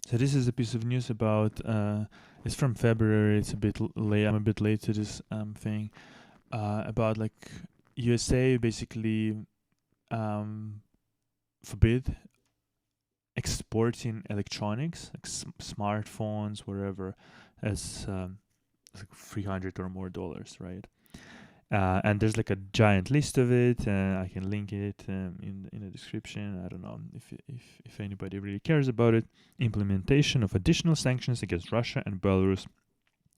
So this is a piece of news about. It's from February. It's a bit late. I'm a bit late to this thing. About like USA basically forbid exporting electronics, like smartphones, whatever, as like $300 or more, right? And there's like a giant list of it. I can link it in the description. I don't know if anybody really cares about it. Implementation of additional sanctions against Russia and Belarus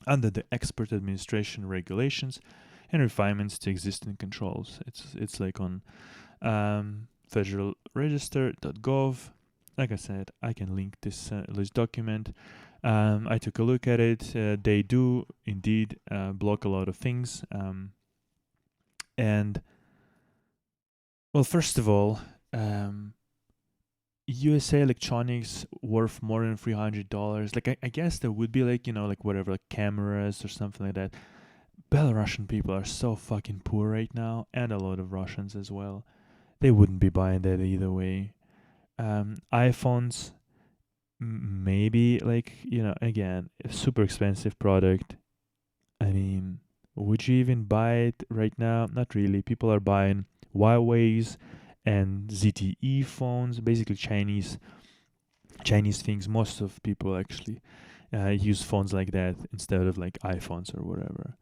under the Export Administration regulations and refinements to existing controls. It's like on federalregister.gov. Like I said, I can link this document. I took a look at it. They do indeed block a lot of things. And well, first of all, USA electronics worth more than $300. Like I guess there would be like like whatever, like cameras or something like that. Belarusian people are so fucking poor right now, and a lot of Russians as well. They wouldn't be buying that either way. iPhones, maybe like again, a super expensive product. I mean, would you even buy it right now? Not really. People are buying Huawei's and ZTE phones, basically Chinese things. Most of people actually use phones like that instead of like iPhones or whatever.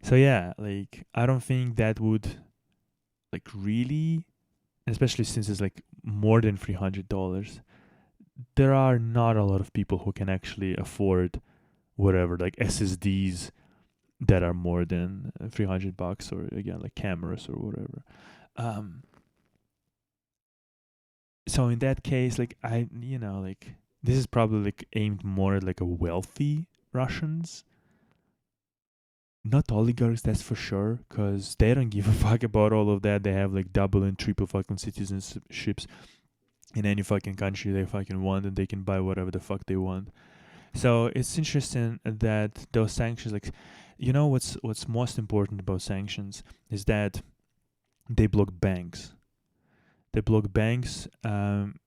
So yeah, like I don't think that would like really, especially since it's like more than $300. There are not a lot of people who can actually afford whatever like SSDs that are more than $300, or again like cameras or whatever. So in that case, like like this is probably like aimed more at like a wealthy Russians, not oligarchs, that's for sure, because they don't give a fuck about all of that. They have like double and triple fucking citizenships in any fucking country they fucking want, and they can buy whatever the fuck they want. So it's interesting that those sanctions, like, what's most important about sanctions is that they block banks. They block banks, and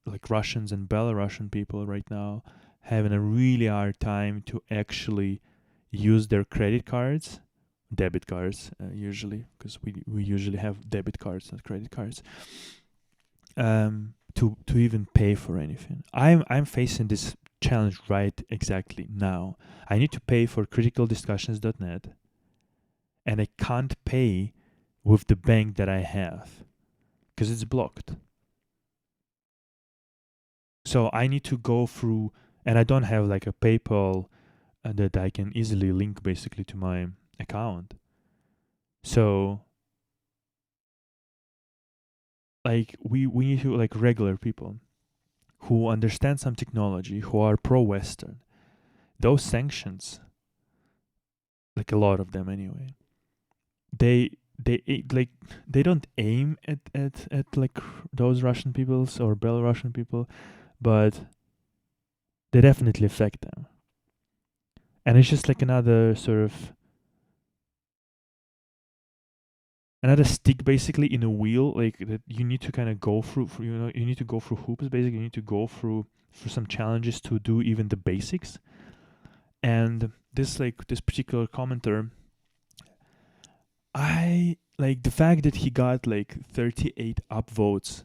like Russians and Belarusian people right now having a really hard time to actually use their credit cards, debit cards usually, because we usually have debit cards, not credit cards, to even pay for anything. I'm facing this challenge right exactly now. I need to pay for criticaldiscussions.net, and I can't pay with the bank that I have because it's blocked. So I need to go through, and I don't have like a PayPal that I can easily link basically to my account. So like we need to, like, regular people who understand some technology, who are pro-Western. Those sanctions, like a lot of them anyway, they like they don't aim at like those Russian peoples or Belarusian people, but they definitely affect them. And it's just like another sort of another stick basically in a wheel, like that you need to kind of go through, you need to go through hoops basically. You need to go through for some challenges to do even the basics. And this particular commenter, I like the fact that he got like 38 upvotes,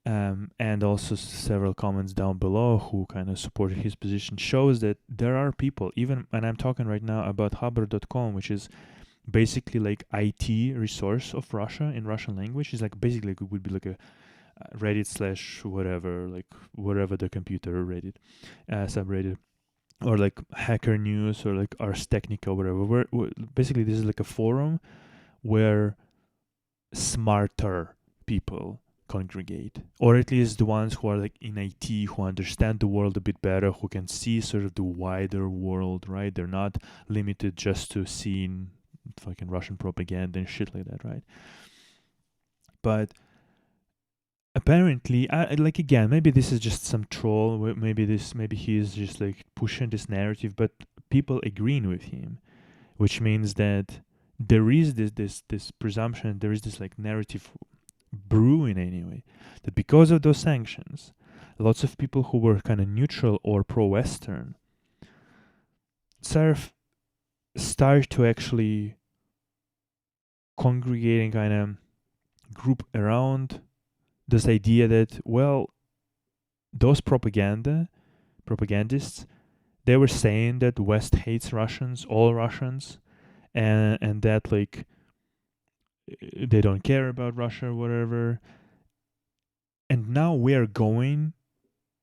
and also several comments down below who kind of supported his position, shows that there are people, even, and I'm talking right now about Haber.com, which is basically like IT resource of Russia in Russian language. It's like basically it would be like a Reddit / whatever, like whatever the computer Reddit subreddit, or like Hacker News, or like Ars Technica, whatever. Where basically this is like a forum where smarter people congregate, or at least the ones who are like in IT, who understand the world a bit better, who can see sort of the wider world, right? They're not limited just to seeing fucking Russian propaganda and shit like that, right? But apparently, like again, maybe this is just some troll. Maybe he is just like pushing this narrative, but people agreeing with him, which means that there is this presumption, there is this like narrative brewing anyway, that because of those sanctions, lots of people who were kind of neutral or pro-Western start to actually congregating kind of group around this idea that, well, those propagandists, they were saying that West hates Russians, all Russians, and that like they don't care about Russia or whatever. And now we are going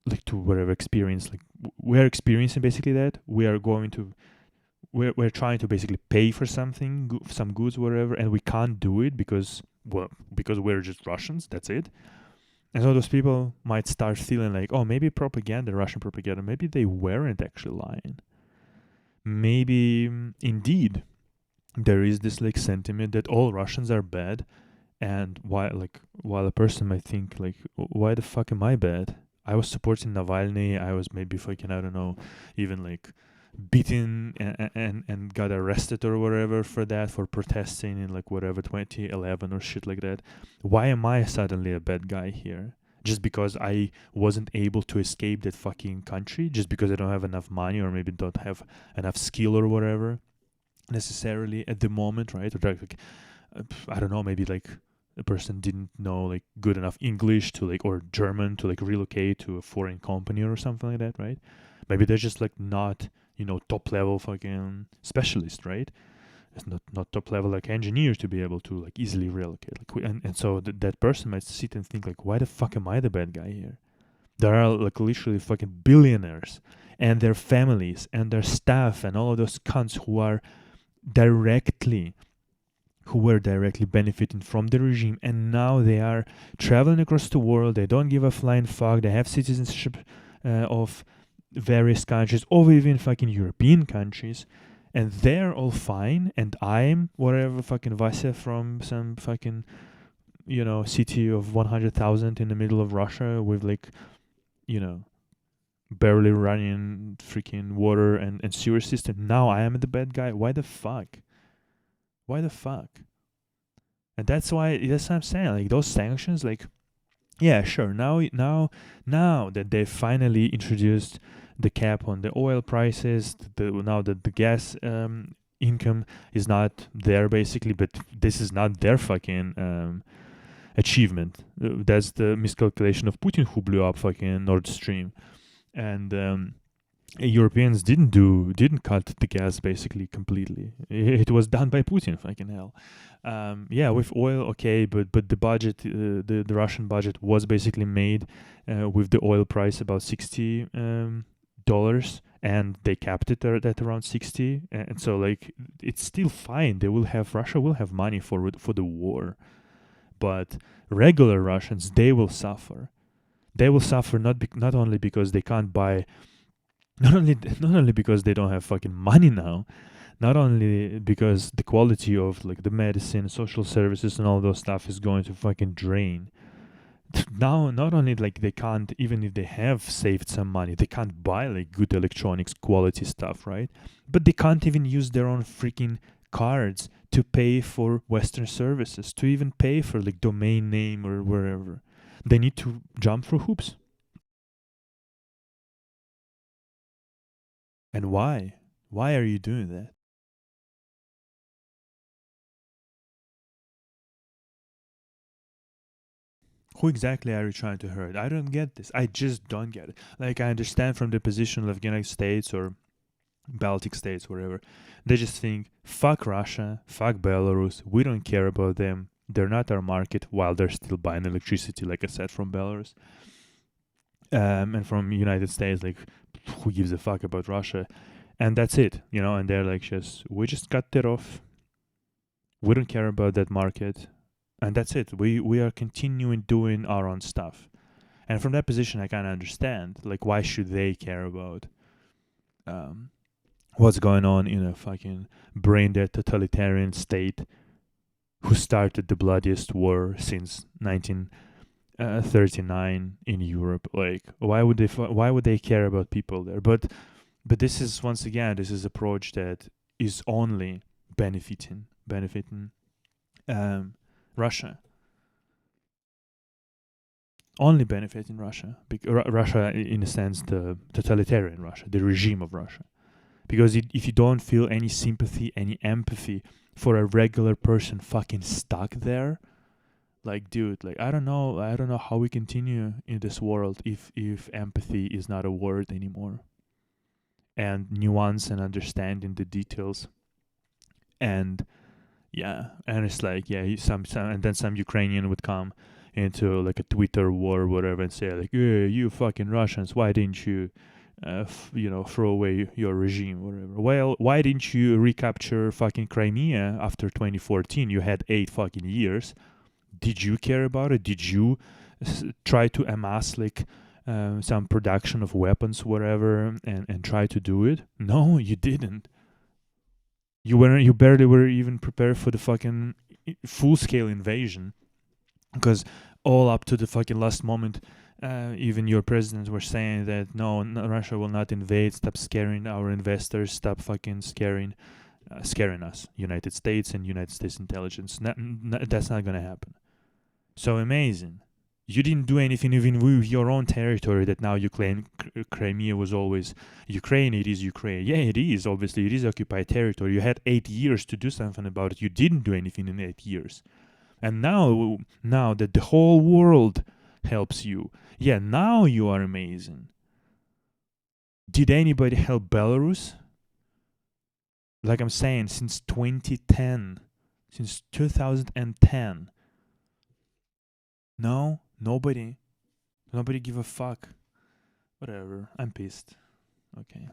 like to whatever experience, like we're experiencing basically that we're trying to basically pay for something, some goods, whatever, and we can't do it because we're just Russians. That's it. And so those people might start feeling like, oh, maybe propaganda, Russian propaganda, maybe they weren't actually lying. Maybe indeed there is this like sentiment that all Russians are bad, and while a person might think like, why the fuck am I bad? I was supporting Navalny. I was maybe fucking, I don't know, even like beaten and got arrested or whatever for that, for protesting in like whatever 2011 or shit like that. Why am I suddenly a bad guy here? Just because I wasn't able to escape that fucking country? Just because I don't have enough money or maybe don't have enough skill or whatever necessarily at the moment, right? Or like I don't know, maybe like a person didn't know like good enough English to like, or German to like relocate to a foreign company or something like that, right? Maybe they're just like not, top level fucking specialist, right? It's not top level like engineers to be able to like easily relocate. Like and so that person might sit and think like, why the fuck am I the bad guy here? There are like literally fucking billionaires and their families and their staff and all of those cunts who were directly benefiting from the regime, and now they are traveling across the world. They don't give a flying fuck. They have citizenship of various countries, or even fucking European countries, and they're all fine, and I'm whatever fucking Vasya from some fucking city of 100,000 in the middle of Russia with like barely running freaking water and sewer system. Now I am the bad guy. Why the fuck? And that's what I'm saying, like those sanctions, like, yeah, sure, now that they finally introduced the cap on the oil prices, now that the gas income is not there basically, but this is not their fucking achievement. That's the miscalculation of Putin, who blew up fucking Nord Stream. And Europeans didn't cut the gas basically completely. It was done by Putin. Fucking hell. Yeah, with oil, okay, but the budget, the Russian budget was basically made with the oil price about $60, and they capped it at around 60, and so like it's still fine. Russia will have money for the war, but regular Russians, they will suffer. They will suffer not only because they can't buy. Not only because they don't have fucking money now, not only because the quality of like the medicine, social services, and all those stuff is going to fucking drain. Now, not only like they can't, even if they have saved some money, they can't buy like good electronics quality stuff, right? But they can't even use their own freaking cards to pay for Western services, to even pay for like domain name or wherever. They need to jump through hoops. And why? Why are you doing that? Who exactly are you trying to hurt? I don't get this. I just don't get it. Like, I understand from the position of the United States or Baltic states, wherever. They just think, fuck Russia, fuck Belarus, we don't care about them. They're not our market, while they're still buying electricity, like I said, from Belarus. And from United States, like, who gives a fuck about Russia? And that's it, and they're like, we just cut it off. We don't care about that market. And that's it. We are continuing doing our own stuff. And from that position, I kind of understand, like, why should they care about what's going on in a fucking brain-dead totalitarian state who started the bloodiest war since 1939 in Europe? Like, why would they care about people there? But this is, once again, this is approach that is only benefiting Russia. only benefiting Russia. Russia, in a sense, the totalitarian Russia, the regime of Russia. Because if you don't feel any sympathy, any empathy for a regular person fucking stuck there, like, dude, like, I don't know how we continue in this world if empathy is not a word anymore, and nuance and understanding the details. And yeah, and it's like, yeah, some and then some Ukrainian would come into like a Twitter war or whatever and say like, yeah, you fucking Russians, why didn't you throw away your regime, whatever. Well, why didn't you recapture fucking Crimea after 2014? You had 8 fucking years. Did you care about it? Did you try to amass like some production of weapons, whatever, and try to do it? No, you didn't. You barely were even prepared for the fucking full scale invasion, because all up to the fucking last moment, even your presidents were saying that no, Russia will not invade. Stop scaring our investors. Stop fucking scaring us, United States and United States intelligence. That's not gonna happen. So amazing. You didn't do anything even with your own territory that now you claim Crimea was always Ukraine. It is Ukraine. Yeah, it is. Obviously, it is occupied territory. You had 8 years to do something about it. You didn't do anything in 8 years. And now that the whole world helps you, yeah, now you are amazing. Did anybody help Belarus? Like I'm saying, since 2010, since 2010. No, nobody give a fuck. Whatever. I'm pissed. Okay.